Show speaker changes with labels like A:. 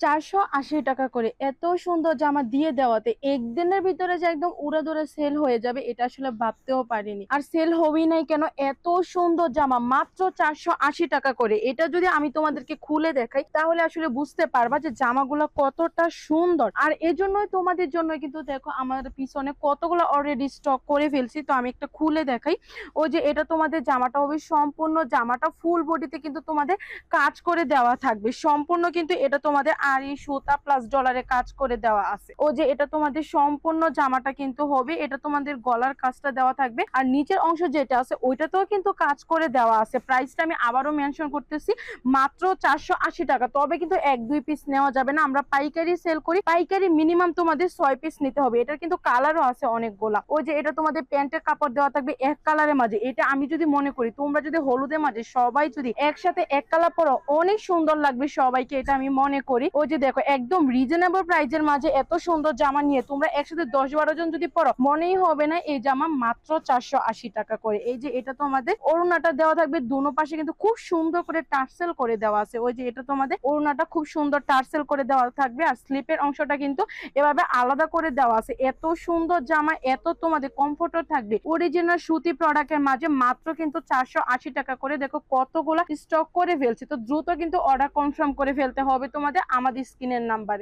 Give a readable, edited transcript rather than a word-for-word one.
A: 480 টাকা করে এত সুন্দর জামা দিয়ে দেওয়াতে একদিনের ভিতরে যে একদম উড়াদুড়ে সেল হয়ে যাবে এটা আসলে ভাবতেও পারিনি। আর সেল হবেই নাই কেন, এত সুন্দর জামা মাত্র 480 টাকা করে। এটা যদি আমি তোমাদেরকে খুলে দেখাই তাহলে আসলে বুঝতে পারবা যে জামাগুলো কতটা সুন্দর। আর এজন্যই তোমাদের জন্য কিন্তু দেখো আমার পিছনে কতগুলো অলরেডি স্টক করে ফেলছি। তো আমি একটা খুলে দেখাই। ওই যে এটা তোমাদের জামাটা হবে সম্পূর্ণ জামাটা ফুল বডিতে কিন্তু তোমাদের কাজ করে দেওয়া থাকবে সম্পূর্ণ, কিন্তু এটা তোমাদের আড়ি সুতা প্লাস ডলারে কাজ করে দেওয়া আছে। ও যে এটা তোমাদের সম্পূর্ণ জামাটা কিন্তু হবে, এটা তোমাদের গলার কাজটা দেওয়া থাকবে আর নিচের অংশ যেটা আছে ওইটাতেও কিন্তু কাজ করে দেওয়া আছে। প্রাইসটা আমি আবারও মেনশন করতেছি, মাত্র 480 টাকা। তবে কিন্তু 1-2 পিস নেওয়া যাবে না, আমরা পাইকারি সেল করি, পাইকারি মিনিমাম তোমাদের 6 পিস নিতে হবে। এটার কিন্তু কালারও আছে অনেকগুলা। ওই যে এটা তোমাদের প্যান্টের কাপড় দেওয়া থাকবে এক কালারের মাঝে। এটা আমি যদি মনে করি তোমরা যদি হলুদের মাঝে সবাই যদি একসাথে এক কালার পরো অনেক সুন্দর লাগবে সবাইকে, এটা আমি মনে করি। ওই যে দেখো একদম রিজনেবল প্রাইজের মাঝে এত সুন্দর জামা নিয়ে তোমরা একসাথে 10-12 জন যদি পরো মনেই হবে না এই জামা মাত্র 480 টাকা করে। এই যে এটা তোমাদের ওড়নাটা দেওয়া থাকবে দুনো পাশে কিন্তু খুব সুন্দর করে টার্সেল করে দেওয়া আছে। ওই যে এটা তোমাদের ওড়নাটা খুব সুন্দর টার্সেল করে দেওয়া থাকবে আর স্লিপের অংশটা কিন্তু এভাবে আলাদা করে দেওয়া আছে। এত সুন্দর জামা, এত তোমাদের কমফোর্টও থাকবে অরিজিনাল সুতি প্রোডাক্টের মাঝে মাত্র কিন্তু 480 টাকা করে। দেখো কতগুলা স্টক করে ফেলছি, তো দ্রুত কিন্তু অর্ডার কনফার্ম করে ফেলতে হবে তোমাদের আমাদের স্ক্রিনের নাম্বারে।